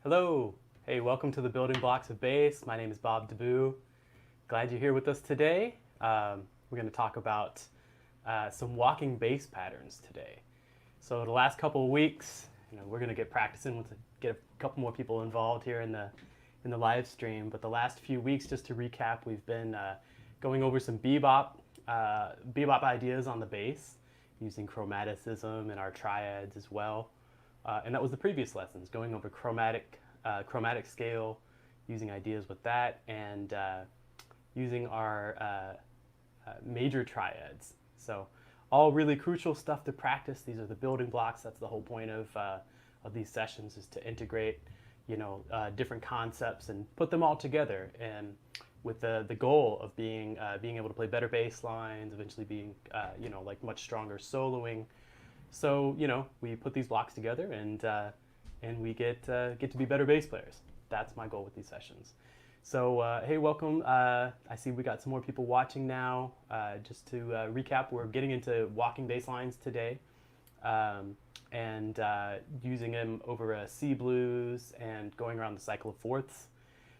Hello. Hey, welcome to the Building Blocks of Bass. My name is Bob DeBoo. Glad you're here with us today. We're going to talk about some walking bass patterns today. So the last couple of weeks, we're going to get practicing to get a couple more people involved here in the live stream. But the last few weeks, just to recap, we've been going over some bebop ideas on the bass, using chromaticism and our triads as well. And that was the previous lessons, going over chromatic scale, using ideas with that, and using our major triads. So all really crucial stuff to practice. These are the building blocks. That's the whole point of these sessions, is to integrate different concepts and put them all together, and with the goal of being able to play better bass lines, eventually being like much stronger soloing. So we put these blocks together, and we get to be better bass players. That's my goal with these sessions. So hey, welcome. I see we got some more people watching now. Just to recap, we're getting into walking bass lines today, and using them over a C blues and going around the cycle of fourths.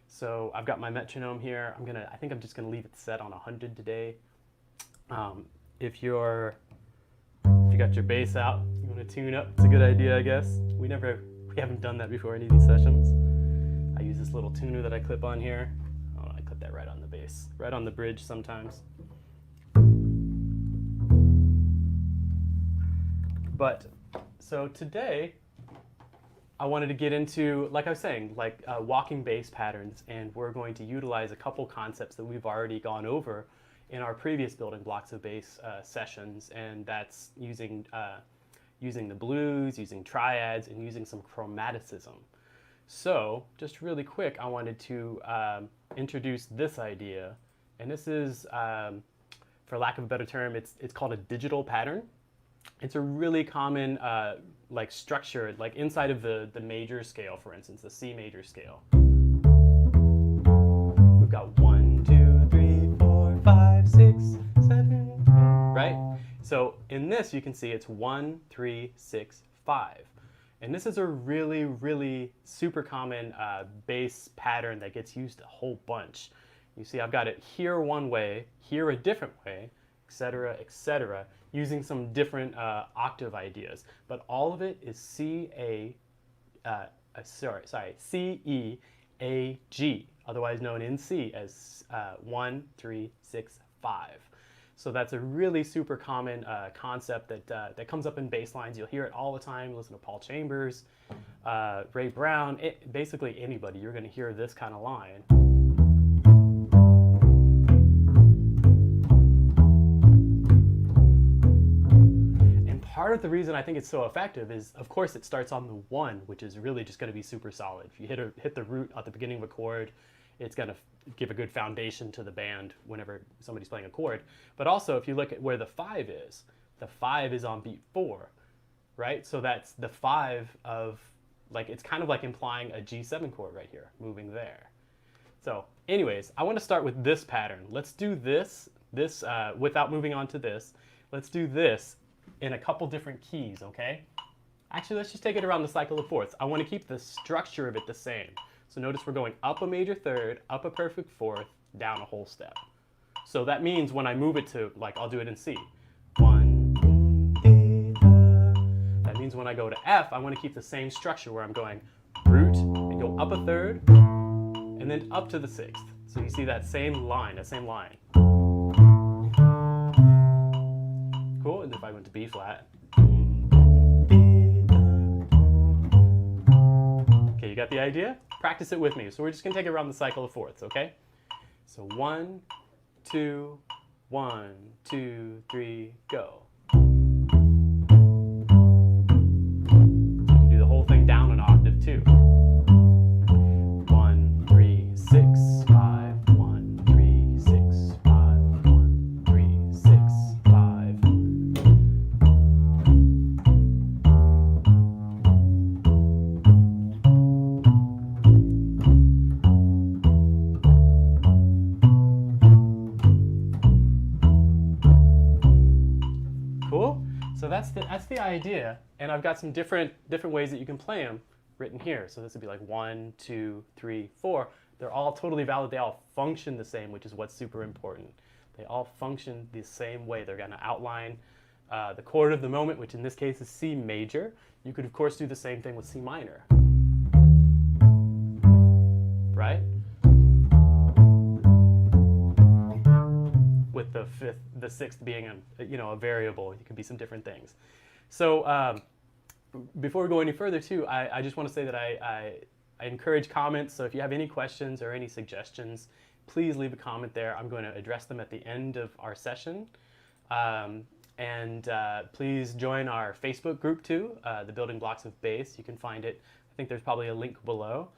So I've got my metronome here. I think I'm just gonna leave it set on 100 today. If you got your bass out, you want to tune up, it's a good idea, I guess. We haven't done that before in any of these sessions. I use this little tuner that I clip on here. Oh, I clip that right on the bass, right on the bridge sometimes. But so today, I wanted to get into, like I was saying, walking bass patterns, and we're going to utilize a couple concepts that we've already gone over in our previous building blocks of bass sessions, and that's using the blues, using triads, and using some chromaticism. So just really quick, I wanted to introduce this idea, and this is, for lack of a better term, it's called a digital pattern. It's a really common structure, like inside of the major scale, for instance, the C major scale. We've got 1, 2, 3, 4, 5, 6, 7, right? So in this, you can see it's 1, 3, 6, 5. And this is a really, really super common bass pattern that gets used a whole bunch. You see, I've got it here one way, here a different way, etc., using some different octave ideas. But all of it is C, E, A, G, otherwise known in C as 1, 3, 6, 5. So that's a really super common concept that comes up in bass lines. You'll hear it all the time. Listen to Paul Chambers, Ray Brown, basically anybody, you're going to hear this kind of line. Part of the reason I think it's so effective is, of course, it starts on the 1, which is really just going to be super solid. If you hit the root at the beginning of a chord, it's going to give a good foundation to the band whenever somebody's playing a chord. But also, if you look at where the 5 is on beat 4, right? So that's the 5 of, it's kind of like implying a G7 chord right here, moving there. So anyways, I want to start with this pattern. Let's do this without moving on to this. Let's do this in a couple different keys, okay? Actually, let's just take it around the cycle of fourths. I want to keep the structure of it the same. So notice we're going up a major third, up a perfect fourth, down a whole step. So that means when I move it to, I'll do it in C. 1, that means when I go to F, I want to keep the same structure where I'm going root and go up a third, and then up to the 6th. So you see that same line, Cool, and if I went to B flat. Okay, you got the idea? Practice it with me. So we're just gonna take it around the cycle of fourths, okay? So 1, 2, 1, 2, 3, go. You can do the whole thing down an octave too. 1, 3, 6, 5, 1, 3, 6, 5, 1, 3, 6, 5. Cool? So that's the idea, and I've got some different ways that you can play them written here. So this would be like 1, 2, 3, 4. They're all totally valid. They all function the same, which is what's super important. They all function the same way. They're going to outline the chord of the moment, which in this case is C major. You could, of course, do the same thing with C minor. Right? With the fifth, the sixth being a variable. It could be some different things. So before we go any further, too, I just want to say that I encourage comments. So if you have any questions or any suggestions, please leave a comment there. I'm going to address them at the end of our session. Please join our Facebook group too, the Building Blocks of Bass. You can find it. I think there's probably a link below.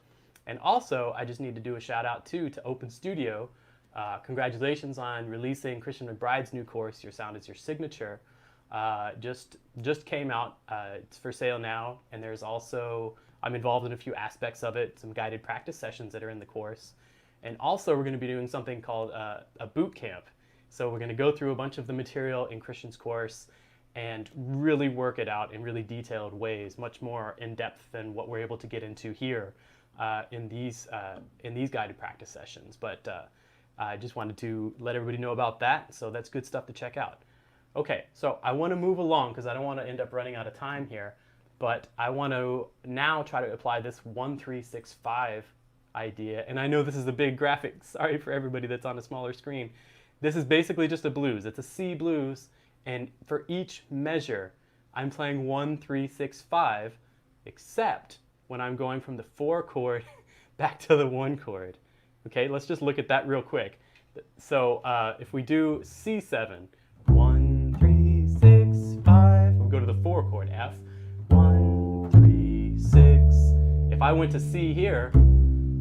And also, I just need to do a shout out too to Open Studio. Congratulations on releasing Christian McBride's new course, Your Sound is Your Signature. Just came out. It's for sale now. And there's also, I'm involved in a few aspects of it, some guided practice sessions that are in the course. And also, we're going to be doing something called a boot camp. So we're going to go through a bunch of the material in Christian's course and really work it out in really detailed ways, much more in depth than what we're able to get into here in these guided practice sessions. But I just wanted to let everybody know about that. So that's good stuff to check out. Okay, so I want to move along because I don't want to end up running out of time here. But I want to now try to apply this 1-3-6-5 idea. And I know this is a big graphic. Sorry for everybody that's on a smaller screen. This is basically just a blues. It's a C blues, and for each measure, I'm playing 1-3-6-5, except when I'm going from the 4 chord back to the 1 chord. Okay, let's just look at that real quick. So if we do C7, 1, 3, 6, 5, we'll go to the 4 chord, F, 1, 3, 6. If I went to C here,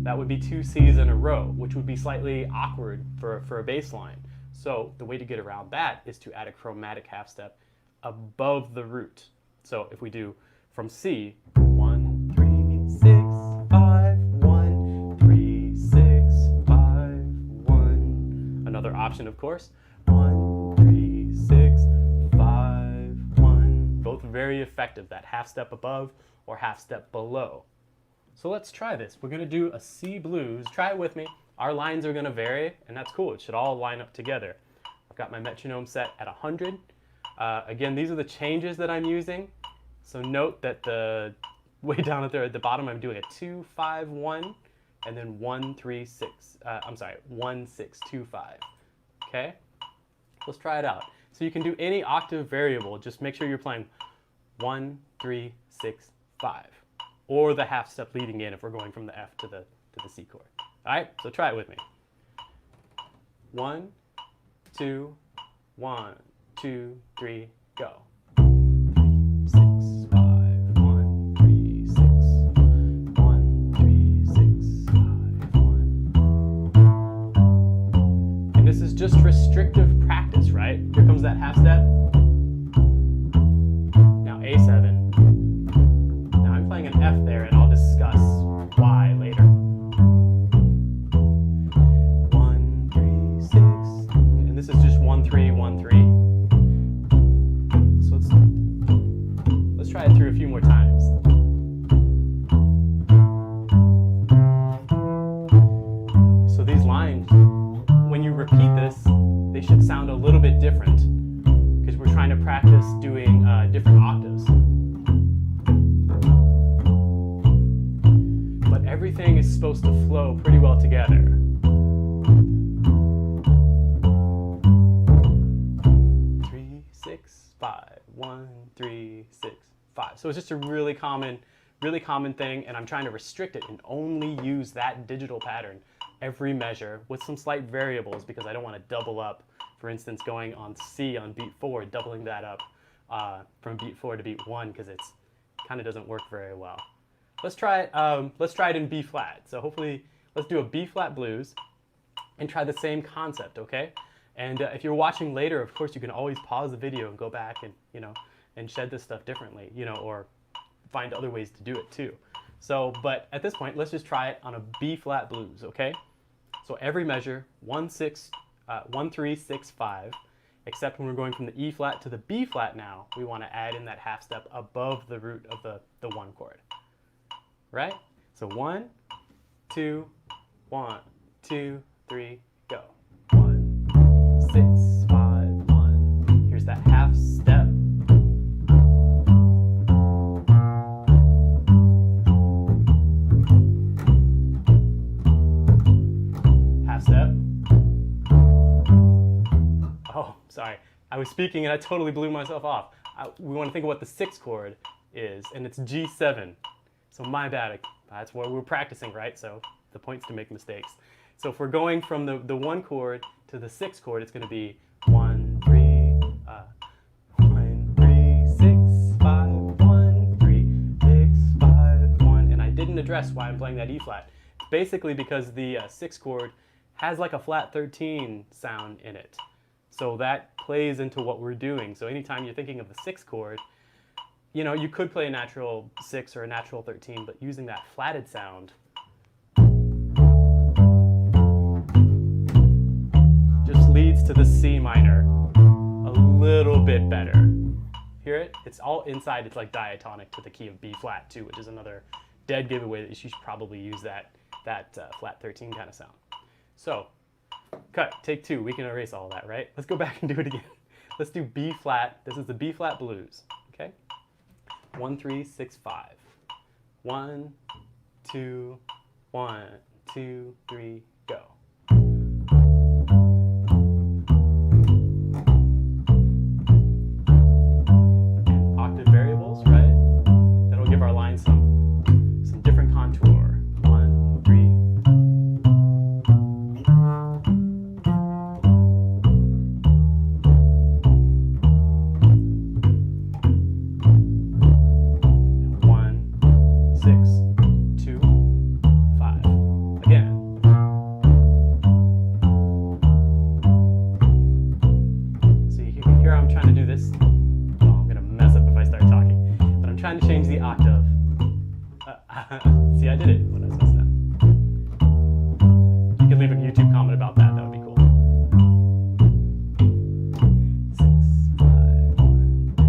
that would be 2 C's in a row, which would be slightly awkward for a bass line. So the way to get around that is to add a chromatic half step above the root. So if we do from C, 1, 3, 6, 5, 1, 3, 6, 5, 1. Another option, of course, 1, 3, 6, 5, 1. Both very effective, that half step above or half step below. So let's try this. We're going to do a C blues. Try it with me. Our lines are going to vary, and that's cool. It should all line up together. I've got my metronome set at 100. Again, these are the changes that I'm using. So note that the way down at the bottom, I'm doing a 2, 5, 1, and then 1, 3, 6. 1, 6, 2, 5. Okay? Let's try it out. So you can do any octave variable. Just make sure you're playing 1, 3, 6, 5. Or the half step leading in if we're going from the F to the C chord. All right, so try it with me. 1, 2, 1, 2, 3, go. 6, 5, 1, 3, 6, 1, 3, 6, 5, 1. And this is just restrictive practice, right? Here comes that half step. Now A7. Playing an F there, and I'll discuss why later. 1, 3, 6, and this is just 1, 3, 1, 3. So let's try it through a few more times. So these lines, when you repeat this, they should sound a little bit different because we're trying to practice doing different octaves. Everything is supposed to flow pretty well together. 3, 6, 5, 1, 3, 6, 5. So it's just a really common thing, and I'm trying to restrict it and only use that digital pattern every measure with some slight variables because I don't want to double up. For instance, going on C on beat 4, doubling that up from beat 4 to beat 1 because it's kind of doesn't work very well. Let's try it in B flat. So hopefully, let's do a B flat blues and try the same concept, okay? And if you're watching later, of course, you can always pause the video and go back and, and shed this stuff differently, or find other ways to do it too. So, but at this point, let's just try it on a B flat blues, okay? So every measure, 1, 3, 6, 5, except when we're going from the E flat to the B flat now, we want to add in that half step above the root of the 1 chord. right? So 1, 2, 1, 2, 3, go. 1, 6, 5, 1. Here's that half step. Half step. Oh, sorry. I was speaking and I totally blew myself off. We want to think of what the 6th chord is, and it's G7. So my bad. That's what we're practicing, right? So the point's to make mistakes. So if we're going from the 1 chord to the 6th chord, it's going to be 1, 3, 1, 3, 6, 5, 1, 3, 6, 5, 1. And I didn't address why I'm playing that E flat. It's basically because the 6th chord has like a flat 13 sound in it. So that plays into what we're doing. So anytime you're thinking of the 6th chord, you know, you could play a natural 6 or a natural 13, but using that flatted sound just leads to the C minor a little bit better. Hear it? It's all inside. It's like diatonic to the key of B flat too, which is another dead giveaway that you should probably use that flat 13 kind of sound. So, cut, take 2. We can erase all that, right? Let's go back and do it again. Let's do B flat. This is the B flat blues, okay? 1, 3, 6, 5. 1, 2, 1, 2, 3, go. And octave variables, right? That'll give our line some different contour. 1, 3. 6, 2, 5. Again. See, here I'm trying to do this. Oh, I'm going to mess up if I start talking. But I'm trying to change the octave. See, I did it when I was messing up. You can leave a YouTube comment about that. That would be cool. 6, 5, 1, 3.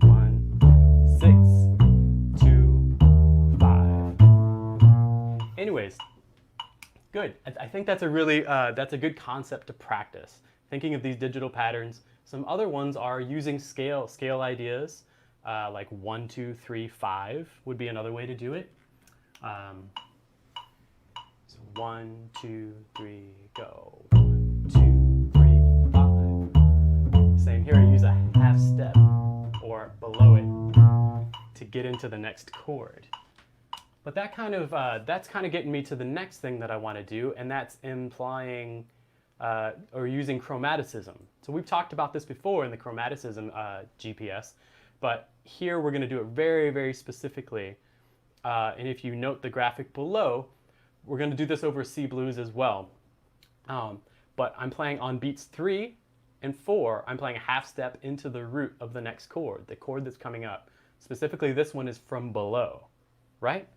1, 6, 2, 5. Anyways, good. I think that's a really that's a good concept to practice. Thinking of these digital patterns. Some other ones are using scale ideas, like 1, 2, 3, 5 would be another way to do it. So 1, 2, 3, go. 1, 2, 3, 5. Same here. I use a half step or below it to get into the next chord. But that that's kind of getting me to the next thing that I want to do, and that's implying or using chromaticism. So we've talked about this before in the chromaticism GPS, but here we're going to do it very, very specifically. And if you note the graphic below, we're going to do this over C blues as well. But I'm playing on beats 3 and 4, I'm playing a half step into the root of the next chord, the chord that's coming up. Specifically, this one is from below, right?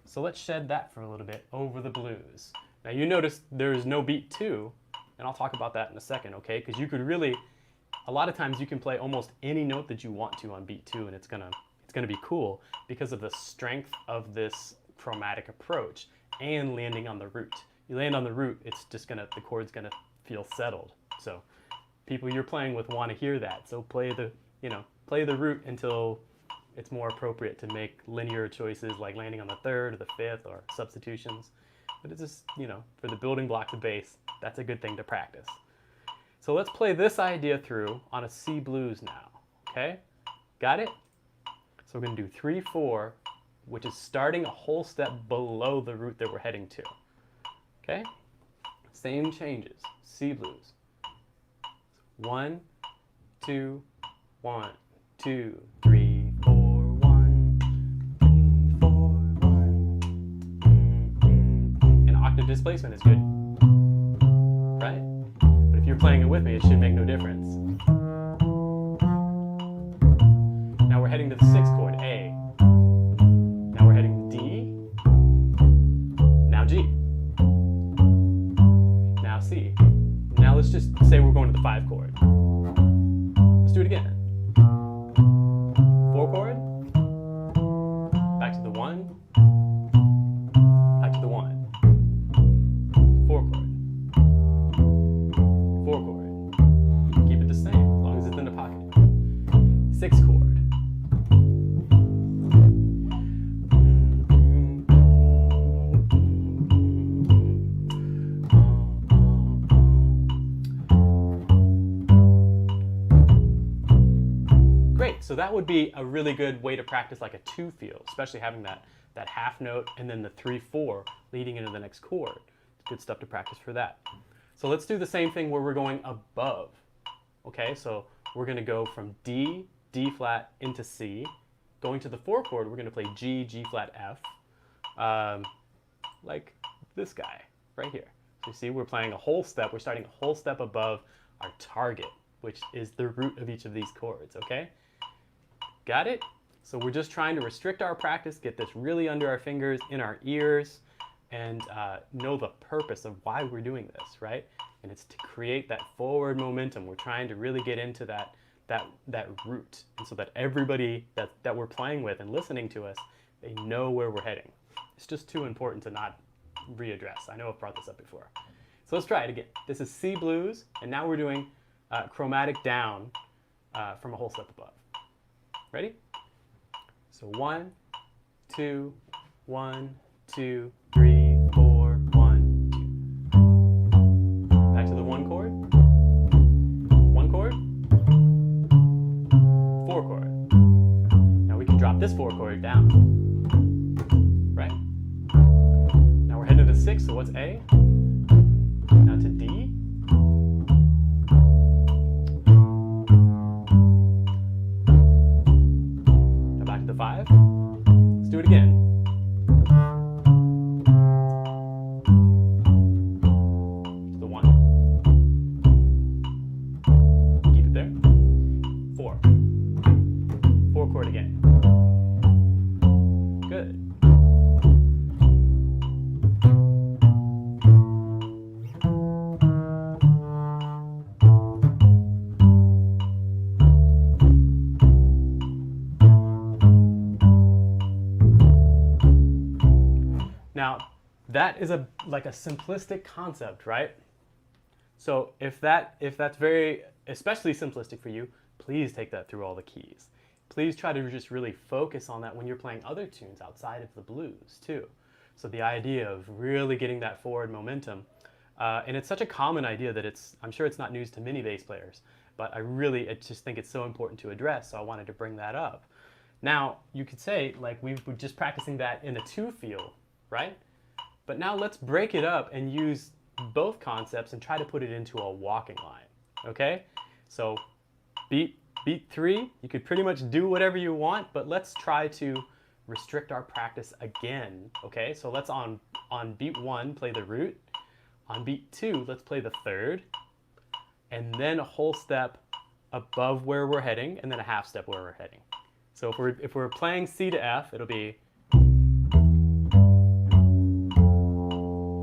So let's shed that for a little bit over the blues. Now you notice there is no beat 2, and I'll talk about that in a second, okay? Because you could really, a lot of times you can play almost any note that you want to on beat 2, and it's gonna be cool because of the strength of this chromatic approach and landing on the root. You land on the root, it's just the chord's gonna feel settled. So people you're playing with want to hear that. So play the root until it's more appropriate to make linear choices like landing on the 3rd or the 5th or substitutions. But it's just, for the building blocks of bass, that's a good thing to practice. So let's play this idea through on a C blues now, okay? Got it? So we're going to do 3, 4, which is starting a whole step below the root that we're heading to, okay? Same changes, C blues. 1, 2, 1, 2, 3, 4, 1, 3, 4, 1. And octave displacement is good, right? But if you're playing it with me, it should make no difference. Now we're heading to the 6th chord, A. Now we're heading D. Now G. Now C. Now let's just say we're going to the 5 chord. Let's do it again. 4 chord. Great, so that would be a really good way to practice like a 2 feel, especially having that half note and then the 3/4 leading into the next chord. It's good stuff to practice for that. So let's do the same thing where we're going above. Okay, so we're going to go from D, D flat into C. Going to the 4 chord, we're going to play G, G flat, F, like this guy right here. So you see we're playing a whole step. We're starting a whole step above our target, which is the root of each of these chords, okay? Got it? So we're just trying to restrict our practice, get this really under our fingers, in our ears, and know the purpose of why we're doing this, right? And it's to create that forward momentum. We're trying to really get into that root, and so that everybody that we're playing with and listening to us, they know where we're heading. It's just too important to not readdress. I know I've brought this up before. So let's try it again. This is C blues, and now we're doing chromatic down from a whole step above. Ready? So 1, 2, 1, 2, 3, 4, 1, 2. Back to the 1 chord. 1 chord. 4 chord. Now we can drop this 4 chord down. Right? Now we're heading to 6, so what's A? Now to D. Now back to the 5. Let's do it again. To the 1. Keep it there. 4. 4 chord again. Good. Now, that is like a simplistic concept, right? So if that's very, especially simplistic for you, please take that through all the keys. Please try to just really focus on that when you're playing other tunes outside of the blues too. So the idea of really getting that forward momentum, and it's such a common idea that I'm sure it's not news to many bass players, but I just think it's so important to address, so I wanted to bring that up. Now, you could say, like, we were just practicing that in a 2 feel, right? But now let's break it up and use both concepts and try to put it into a walking line, okay? So beat 3, you could pretty much do whatever you want, but let's try to restrict our practice again, okay? So let's on beat 1 play the root, on beat 2 let's play the 3rd, and then a whole step above where we're heading, and then a half step where we're heading. So if we're playing C to F, it'll be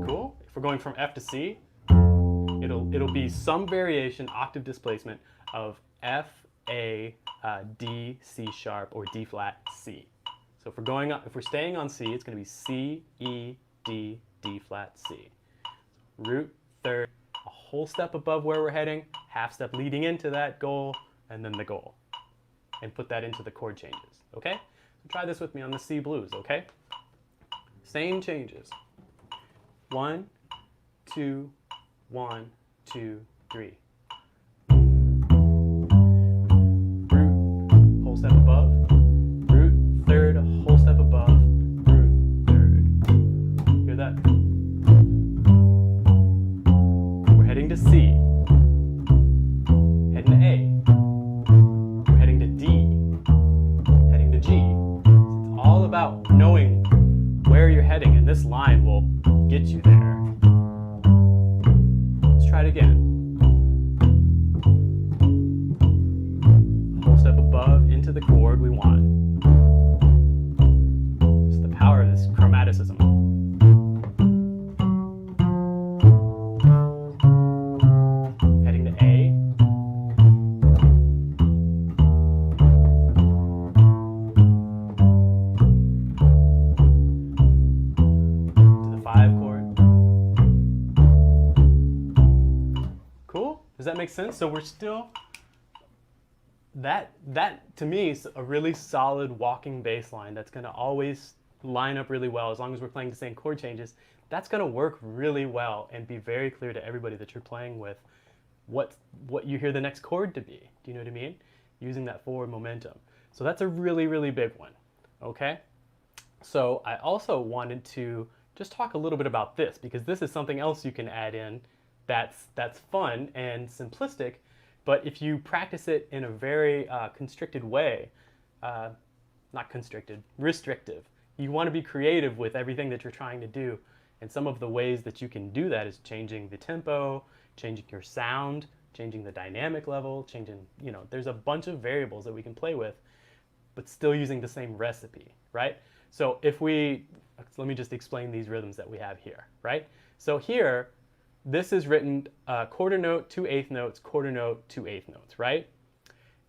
cool. If we're going from F to C, it'll be some variation, octave displacement of F, A, D, C sharp, or D flat, C. So if we're staying on C, it's going to be C, E, D, D flat, C. Root, 3rd, a whole step above where we're heading, half step leading into that goal, and then the goal. And put that into the chord changes, okay? So try this with me on the C blues, okay? Same changes. 1, 2, 1, 2, 3. Root, whole step above. Root, 3rd, a whole step above. Root, 3rd. Hear that? We're heading to C. Heading to A. We're heading to D. Heading to G. It's all about knowing where you're heading, and this line will get you there. Let's try it again. Whole step above into the chord we want. It's the power of this chromaticism. Heading to A. To the 5 chord. Cool? Does that make sense? So we're still, that to me is a really solid walking bass line that's going to always line up really well as long as we're playing the same chord changes. That's going to work really well and be very clear to everybody that you're playing with what you hear the next chord to be. Do you know what I mean? using that forward momentum. So that's a really, really big one, okay? So I also wanted to just talk a little bit about this, because this is something else you can add in that's fun and simplistic, but if you practice it in a very constricted way, not constricted, restrictive. You want to be creative with everything that you're trying to do. And some of the ways that you can do that is changing the tempo, changing your sound, changing the dynamic level, changing, there's a bunch of variables that we can play with, but still using the same recipe, right? So let me just explain these rhythms that we have here, right? So here, this is written quarter note, 2 eighth notes, quarter note, 2 eighth notes, right?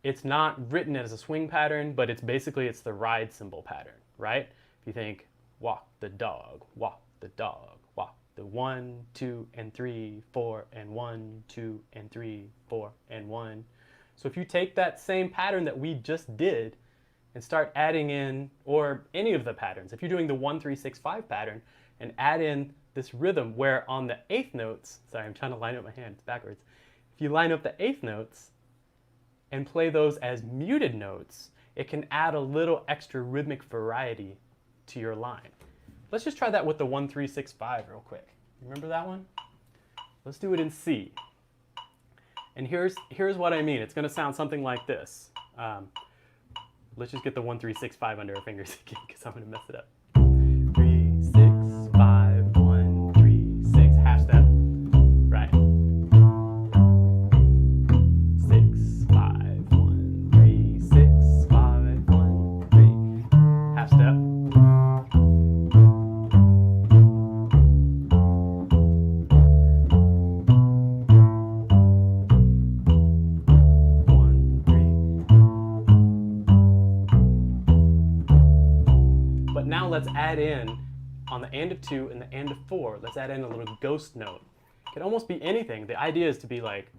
It's not written as a swing pattern, but it's the ride cymbal pattern, right? If you think, walk the dog, walk the 1, 2, and 3, 4, and 1, 2, and 3, 4, and 1. So if you take that same pattern that we just did and start adding in, or any of the patterns, if you're doing the 1, 3, 6, 5 pattern, and add in this rhythm where on the eighth notes, sorry, I'm trying to line up my hand, it's backwards. If you line up the eighth notes and play those as muted notes, it can add a little extra rhythmic variety to your line. Let's just try that with the 1, 3, 6, 5 real quick. Remember that one? Let's do it in C. And here's what I mean. It's going to sound something like this. Let's just get the 1, 3, 6, 5 under our fingers again, because I'm going to mess it up. 3, 6, 5, 1, 3, 6, half step. Right. 6, 5, 1, 3, 6, 5, 1, 3. Half step. Now let's add in, on the and of 2 and the and of 4, let's add in a little ghost note. It can almost be anything. The idea is to be like,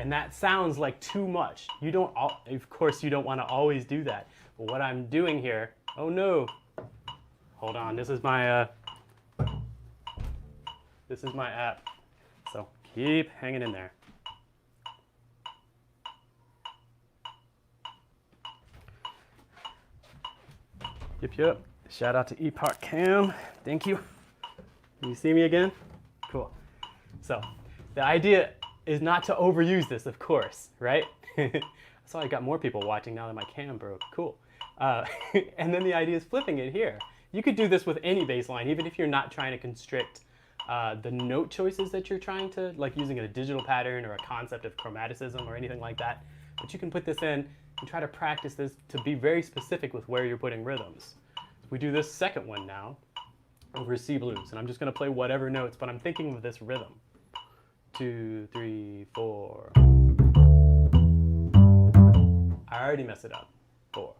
that sounds like too much. Of course, you don't want to always do that. But what I'm doing here, oh no, hold on, this is my app. So keep hanging in there. Yep. Shout out to ePark Cam. Thank you. Can you see me again? Cool. So the idea is not to overuse this, of course, right? I saw I got more people watching now that my cam broke. Cool. And then the idea is flipping it here. You could do this with any bass line, even if you're not trying to constrict the note choices that you're trying to, like using a digital pattern or a concept of chromaticism or anything like that. But you can put this in and try to practice this to be very specific with where you're putting rhythms. So we do this second one now over C blues, and I'm just going to play whatever notes, but I'm thinking of this rhythm. 2, 3, 4. I already messed it up. 4.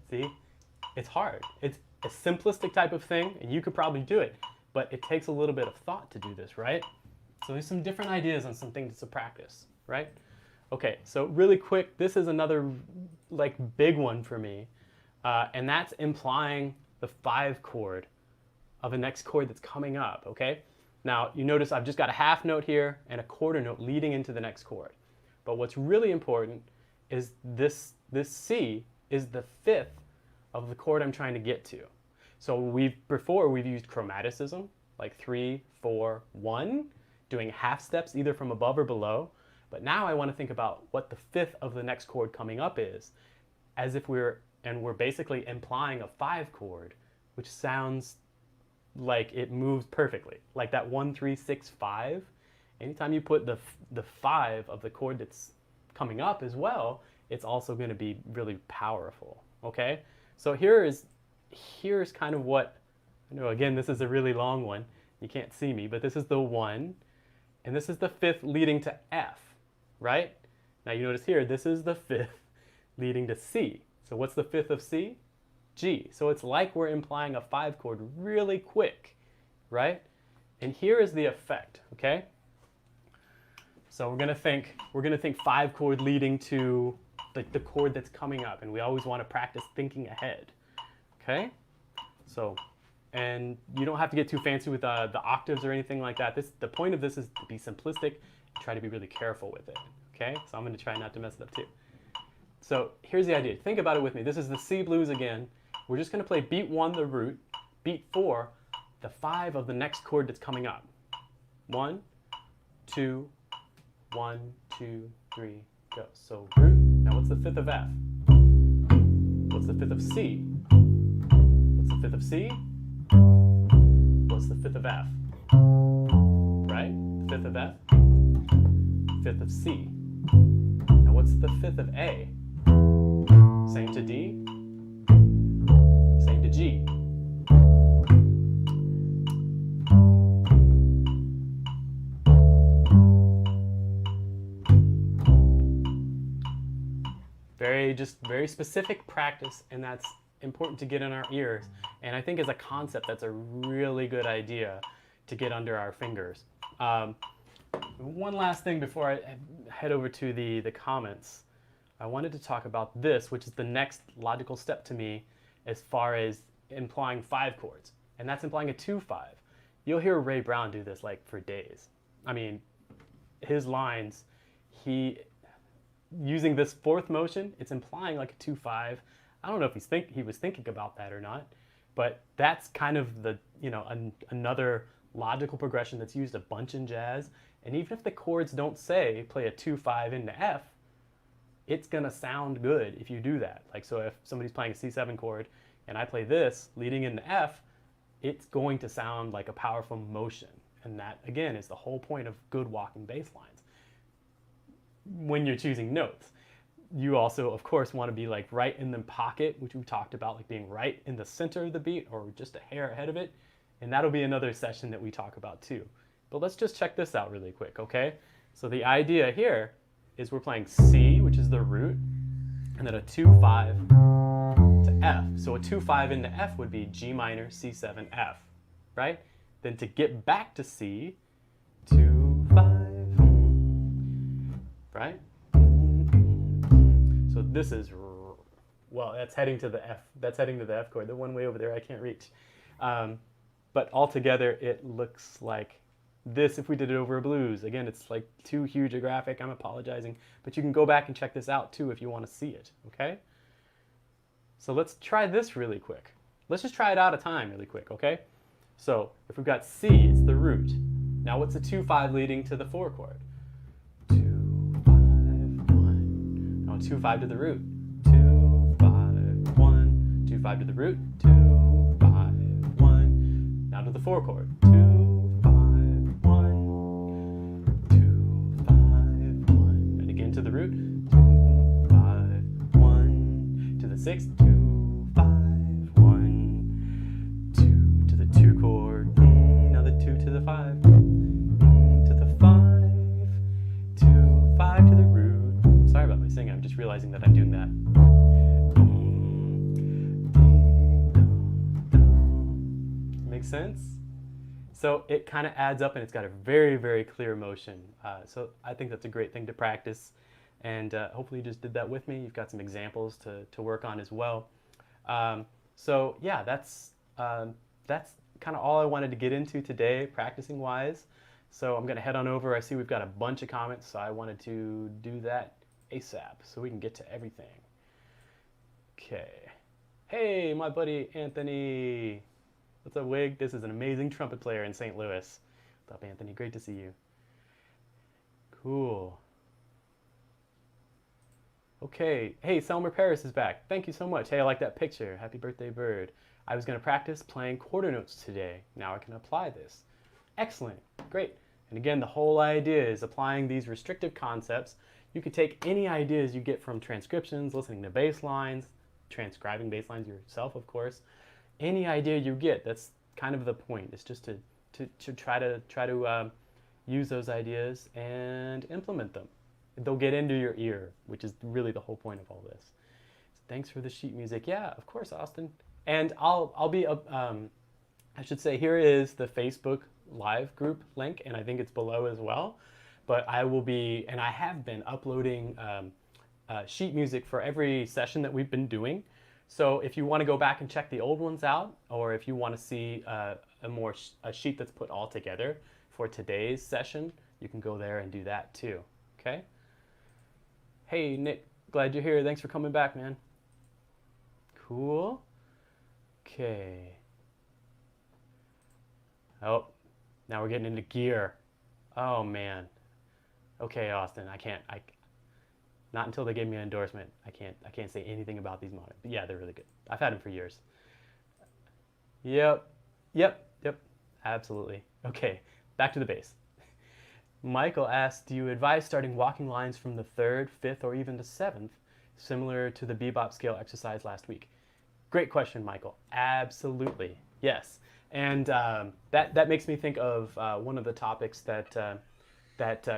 See? It's hard. It's a simplistic type of thing, and you could probably do it, but it takes a little bit of thought to do this, right? So there's some different ideas on some things to practice, right? Okay, so really quick, this is another big one for me, and that's implying the 5 chord of a next chord that's coming up, okay? Now, you notice I've just got a half note here and a quarter note leading into the next chord. But what's really important is this C is the 5th of the chord I'm trying to get to. So before we've used chromaticism, like 3, 4, 1, doing half steps either from above or below. But now I want to think about what the 5th of the next chord coming up is, as if we're basically implying a 5 chord, which sounds like it moves perfectly. Like that 1, 3, 6, 5. Anytime you put the 5 of the chord that's coming up as well, it's also going to be really powerful. Okay, so here's kind of what, I know again this is a really long one, you can't see me, but this is the 1, and this is the 5th leading to F, right? Now you notice here, this is the 5th leading to C. So what's the 5th of C? G. So it's like we're implying a 5 chord really quick, right? And here is the effect, okay? So we're gonna think 5 chord leading to the chord that's coming up, and we always want to practice thinking ahead, okay? So, and you don't have to get too fancy with the octaves or anything like that. The point of this is to be simplistic, try to be really careful with it, okay? So I'm gonna try not to mess it up too. So here's the idea. Think about it with me. This is the C blues again. We're just going to play beat 1, the root, beat 4, the 5 of the next chord that's coming up. 1, 2, 1, 2, 3, go. So root. Now what's the 5th of F? What's the 5th of C? What's the 5th of C? What's the 5th of F? Right? 5th of F. 5th of C. Now what's the 5th of A? Same to D, same to G. Very specific practice, and that's important to get in our ears. And I think as a concept, that's a really good idea to get under our fingers. One last thing before I head over to the comments. I wanted to talk about this, which is the next logical step to me as far as implying 5 chords, and that's implying a 2-5. You'll hear Ray Brown do this like for days. I mean, his lines, using this 4th motion, it's implying like a 2-5. I don't know if he was thinking about that or not, but that's kind of the, another logical progression that's used a bunch in jazz. And even if the chords don't say play a 2-5 into F, it's gonna sound good if you do that. Like, so if somebody's playing a C7 chord and I play this leading into F, it's going to sound like a powerful motion. And that, again, is the whole point of good walking bass lines. When you're choosing notes, you also, of course, want to be like right in the pocket, which we talked about, like being right in the center of the beat or just a hair ahead of it. And that'll be another session that we talk about too. But let's just check this out really quick, okay? So the idea here is we're playing C, which is the root, and then a 2-5 to F. So a 2-5 into F would be G minor, C7, F, right? Then to get back to C, 2-5, right? So this is, well, that's heading to the F. That's heading to the F chord. The one way over there I can't reach. But altogether, it looks like this if we did it over a blues. Again, it's like too huge a graphic. I'm apologizing. But you can go back and check this out too if you want to see it, okay? So let's try this really quick. Let's just try it out of time really quick, okay? So if we've got C, it's the root. Now what's the 2-5 leading to the 4 chord? 2-5, 1. Now 2-5 to the root. 2-5, 1. 2-5 to the root. 2-5, 1. Now to the 4 chord. 2-5, 1. 2-5, 1. And again to the root. 2-5, 1. To the 6. 2-5, 1. 2 to the 2 chord. Now the 2 to the 5. To the 5. 2, 5 to the root. Sorry about my singing. I'm just realizing that I'm doing that. Makes sense? So it kind of adds up and it's got a very, very clear motion. So I think that's a great thing to practice. And hopefully you just did that with me. You've got some examples to work on as well. So yeah, that's kind of all I wanted to get into today, practicing wise. So I'm going to head on over. I see we've got a bunch of comments, so I wanted to do that ASAP so we can get to everything. Okay. Hey, my buddy Anthony. What's up, Wig? This is an amazing trumpet player in St. Louis. What's up, Anthony? Great to see you. Cool. Okay. Hey, Selmer Paris is back. Thank you so much. Hey, I like that picture. Happy birthday, bird. I was going to practice playing quarter notes today. Now I can apply this. Excellent. Great. And again, the whole idea is applying these restrictive concepts. you could take any ideas you get from transcriptions, listening to bass lines, transcribing bass lines yourself, of course. Any idea you get, that's kind of the point. It's just to try to use those ideas and implement them. They'll get into your ear, which is really the whole point of all this. So thanks for the sheet music. Yeah, of course, Austin. And I'll be I should say, here is the Facebook Live group link, and I think it's below as well. But I will be, and I have been uploading sheet music for every session that we've been doing. So if you want to go back and check the old ones out, or if you want to see a sheet that's put all together for today's session, you can go there and do that too. Okay? Hey Nick, glad you're here. Thanks for coming back, man. Cool. Okay. Oh, now we're getting into gear. Oh man. Okay, Austin, not until they gave me an endorsement, I can't say anything about these monitors. But yeah, they're really good. I've had them for years. Yep, absolutely. Okay, back to the bass. Michael asked, do you advise starting walking lines from the 3rd, 5th, or even the 7th, similar to the bebop scale exercise last week? Great question, Michael. Absolutely, yes. And that makes me think of one of the topics that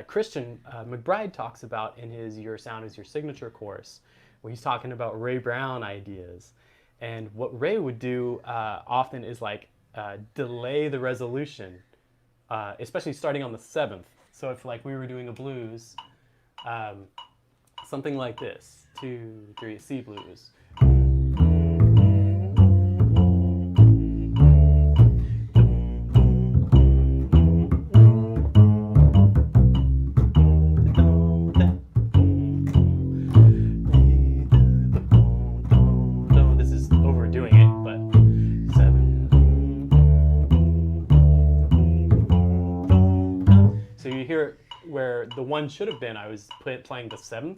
Christian McBride talks about in his Your Sound is Your Signature course, where he's talking about Ray Brown ideas. And what Ray would do often is like delay the resolution, especially starting on the 7th. So if like we were doing a blues, something like this, 2, 3, C blues. Where the one should have been, I was playing the 7th,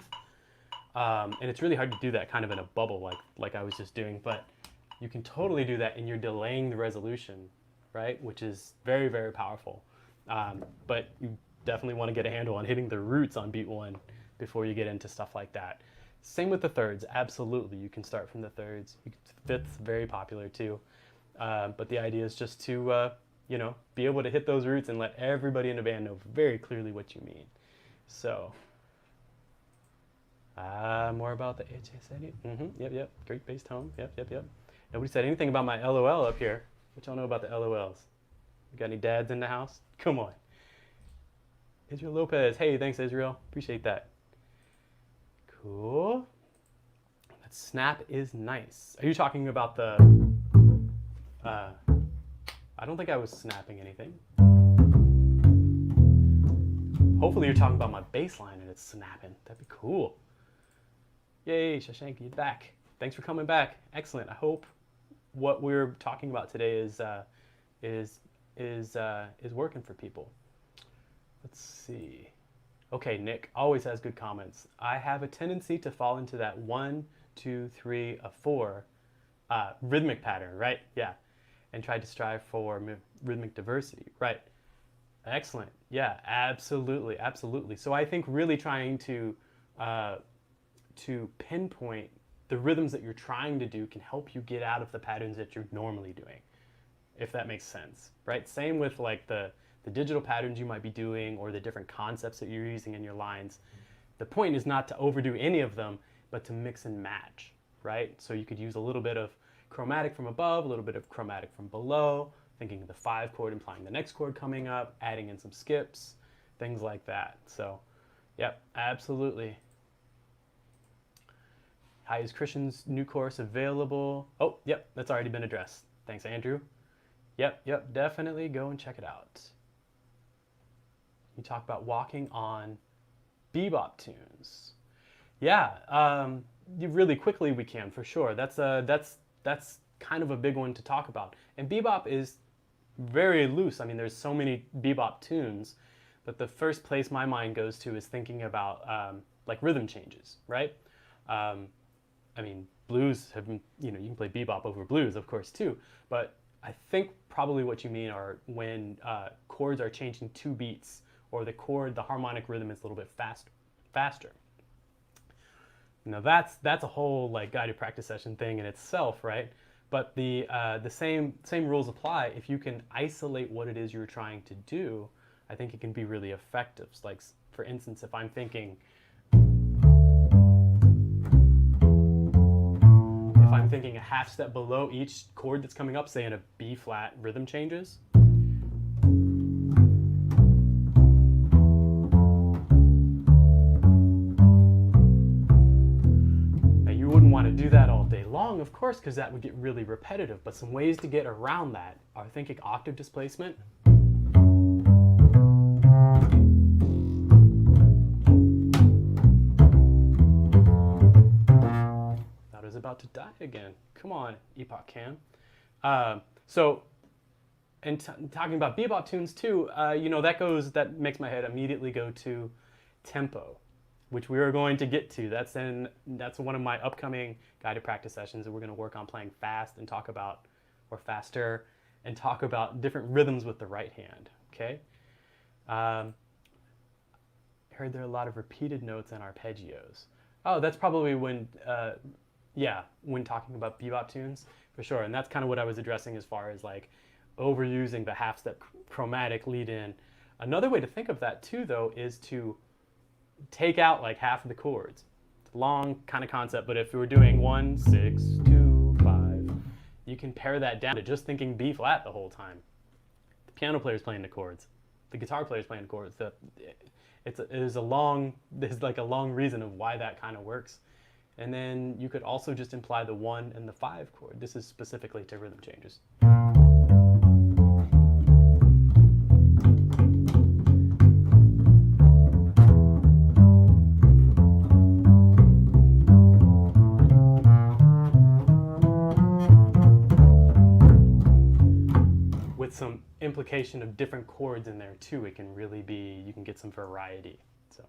and it's really hard to do that kind of in a bubble like I was just doing, but you can totally do that and you're delaying the resolution, right, which is very, very powerful. But you definitely want to get a handle on hitting the roots on beat 1 before you get into stuff like that. Same with the 3rds, absolutely. You can start from the 3rds. 5th's very popular too, but the idea is just to be able to hit those roots and let everybody in the band know very clearly what you mean. So, more about the HSA. Yep. Great bass tone. Yep. Nobody said anything about my LOL up here. What y'all know about the LOLs? You got any dads in the house? Come on. Israel Lopez. Hey, thanks, Israel. Appreciate that. Cool. That snap is nice. Are you talking about the... I don't think I was snapping anything. Hopefully you're talking about my bass line and it's snapping. That'd be cool. Yay, Shashank, you're back. Thanks for coming back. Excellent. I hope what we're talking about today is working for people. Let's see. Okay, Nick always has good comments. I have a tendency to fall into that 1, 2, 3, 4 rhythmic pattern, right? Yeah. And try to strive for rhythmic diversity, right? Excellent. Yeah, absolutely. So I think really trying to pinpoint the rhythms that you're trying to do can help you get out of the patterns that you're normally doing, if that makes sense, right? Same with like the digital patterns you might be doing or the different concepts that you're using in your lines. The point is not to overdo any of them, but to mix and match, right? So you could use a little bit of chromatic from above, a little bit of chromatic from below, thinking of the 5 chord implying the next chord coming up, adding in some skips, things like that. So, yep, absolutely. Hi, is Christian's new course available? Oh, yep, that's already been addressed. Thanks, Andrew. Yep, definitely go and check it out. You talk about walking on bebop tunes. Yeah, really quickly we can, for sure. That's kind of a big one to talk about. And bebop is very loose. I mean, there's so many bebop tunes, but the first place my mind goes to is thinking about like rhythm changes, right? I mean, blues have been, you can play bebop over blues, of course, too. But I think probably what you mean are when chords are changing 2 beats, or the harmonic rhythm is a little bit faster. Now that's a whole like guided practice session thing in itself, right? But the same rules apply. If you can isolate what it is you're trying to do, I think it can be really effective. Like for instance, if I'm thinking a half step below each chord that's coming up, say in a B flat rhythm changes. Now you wouldn't want to do that all day long, of course, because that would get really repetitive, but some ways to get around that are thinking octave displacement. About to die again. Come on, Epoch Cam. So, and talking about bebop tunes too, you know, that makes my head immediately go to tempo, which we are going to get to. That's one of my upcoming guided practice sessions, and we're going to work on playing fast and talk about, or faster, and talk about different rhythms with the right hand. Okay. I heard there are a lot of repeated notes and arpeggios. Oh, that's probably when. Yeah, when talking about bebop tunes, for sure. And that's kind of what I was addressing as far as like overusing the half-step chromatic lead-in. Another way to think of that too, though, is to take out like half of the chords. It's a long kind of concept, but if we were doing 1, 6, 2, 5, you can pare that down to just thinking B flat the whole time. The piano player's playing the chords. The guitar player's playing the chords. There's like a long reason of why that kind of works. And then you could also just imply the 1 and the 5 chord. This is specifically to rhythm changes. With some implication of different chords in there too, it can really be, you can get some variety. So.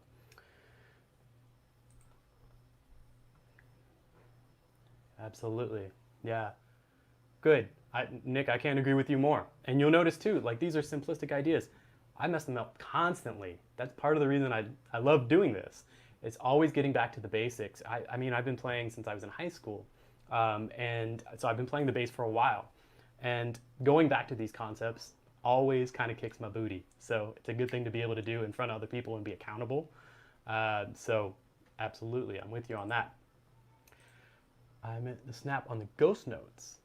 Absolutely. Yeah. Good. Nick, I can't agree with you more. And you'll notice too, like these are simplistic ideas. I mess them up constantly. That's part of the reason I love doing this. It's always getting back to the basics. I mean, I've been playing since I was in high school. And so I've been playing the bass for a while. And going back to these concepts always kind of kicks my booty. So it's a good thing to be able to do in front of other people and be accountable. So absolutely, I'm with you on that. I meant the snap on the ghost notes.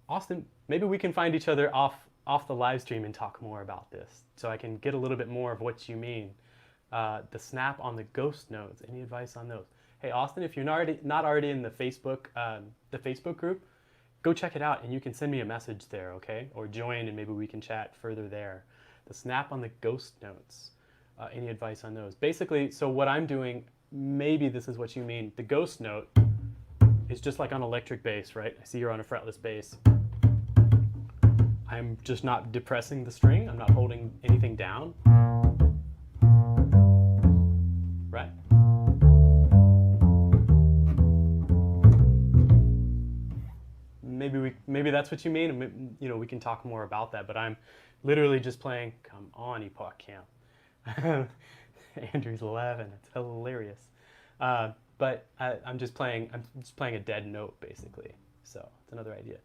Austin, maybe we can find each other off the live stream and talk more about this, so I can get a little bit more of what you mean. The snap on the ghost notes. Any advice on those? Hey, Austin, if you're not already in the Facebook group, go check it out and you can send me a message there, okay? Or join and maybe we can chat further there. The snap on the ghost notes. Any advice on those? Basically, so what I'm doing, maybe this is what you mean. The ghost note is just like on electric bass, right? I see you're on a fretless bass. I'm just not depressing the string. I'm not holding anything down. Right? Maybe that's what you mean, and you know, we can talk more about that, but I'm literally just playing, come on, Epoch Cam. Andrew's laughing, it's hilarious. But I'm just playing a dead note, basically. So it's another idea.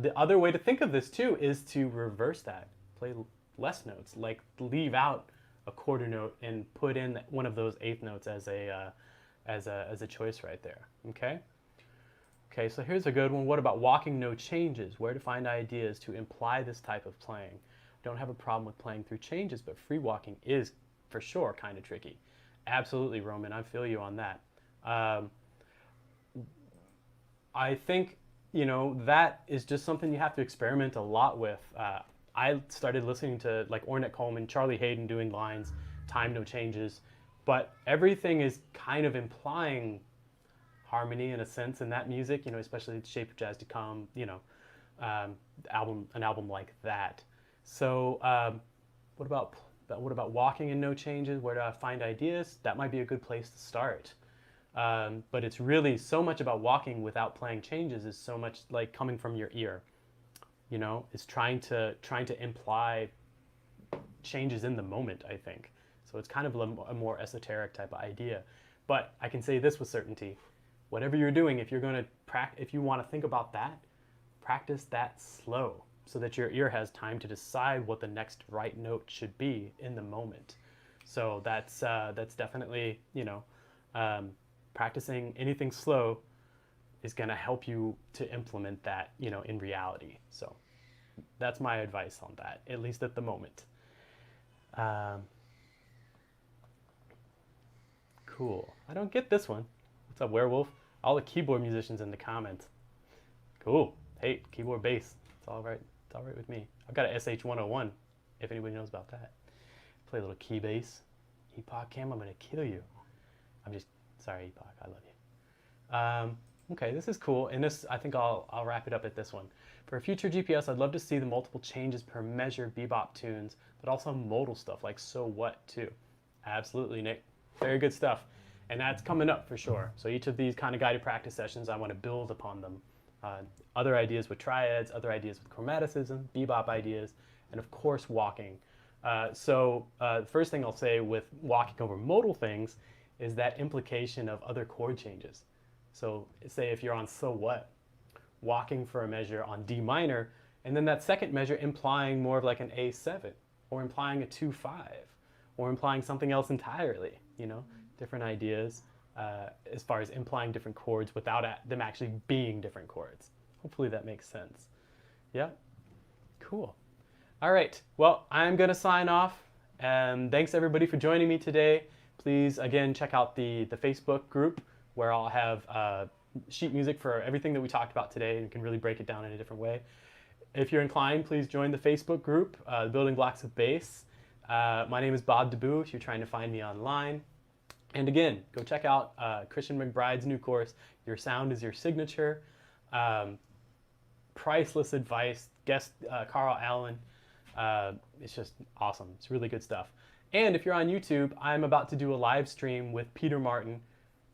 The other way to think of this too is to reverse that. Play less notes, like leave out a quarter note and put in one of those eighth notes as a choice right there. Okay. Okay, so here's a good one. What about walking no changes? Where to find ideas to imply this type of playing? Don't have a problem with playing through changes, but free walking is for sure kind of tricky. Absolutely, Roman. I feel you on that. I think, you know, that is just something you have to experiment a lot with. I started listening to like Ornette Coleman, Charlie Hayden doing lines, time no changes, but everything is kind of implying harmony in a sense in that music, you know, especially the Shape of Jazz to Come, you know, an album like that. So what about walking and no changes? Where do I find ideas? That might be a good place to start. But it's really so much about walking without playing changes is so much like coming from your ear. You know, it's trying to imply changes in the moment, I think. So it's kind of a more esoteric type of idea. But I can say this with certainty: whatever you're doing, if you're going to if you want to think about that, practice that slow, so that your ear has time to decide what the next right note should be in the moment. So that's definitely, you know, practicing anything slow is going to help you to implement that, you know, in reality. So that's my advice on that, at least at the moment. Cool. I don't get this one. What's up, Werewolf? All the keyboard musicians in the comments. Cool. Hey, keyboard bass. It's all right. It's all right with me. I've got a SH-101, if anybody knows about that. Play a little key bass. Epoch Cam, I'm gonna kill you. I'm just sorry, Epoch. I love you. Okay, this is cool, and this, I think I'll wrap it up at this one. For a future GPS, I'd love to see the multiple changes per measure bebop tunes, but also modal stuff like So What too. Absolutely, Nick. Very good stuff, and that's coming up for sure. So each of these kind of guided practice sessions, I want to build upon them. Other ideas with triads, other ideas with chromaticism, bebop ideas, and of course walking. The first thing I'll say with walking over modal things is that implication of other chord changes. So say if you're on So What, walking for a measure on D minor, and then that second measure implying more of like an A7, or implying a 2-5, or implying something else entirely, you know, different ideas as far as implying different chords without them actually being different chords. Hopefully that makes sense. Yeah, cool. All right, well, I'm gonna sign off. Thanks everybody for joining me today. Please, again, check out the Facebook group where I'll have sheet music for everything that we talked about today, and you can really break it down in a different way. If you're inclined, please join the Facebook group, the Building Blocks of Bass. My name is Bob DeBoo if you're trying to find me online. And again, go check out Christian McBride's new course, Your Sound is Your Signature. Priceless advice, guest Carl Allen. It's just awesome. It's really good stuff. And if you're on YouTube, I'm about to do a live stream with Peter Martin,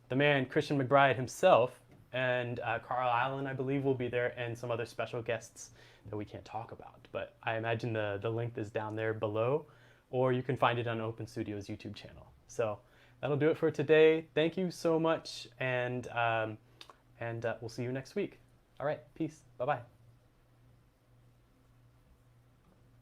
the man Christian McBride himself, and Carl Allen, I believe, will be there, and some other special guests that we can't talk about. But I imagine the link is down there below, or you can find it on Open Studio's YouTube channel. So that'll do it for today. Thank you so much, and we'll see you next week. All right, peace. Bye-bye.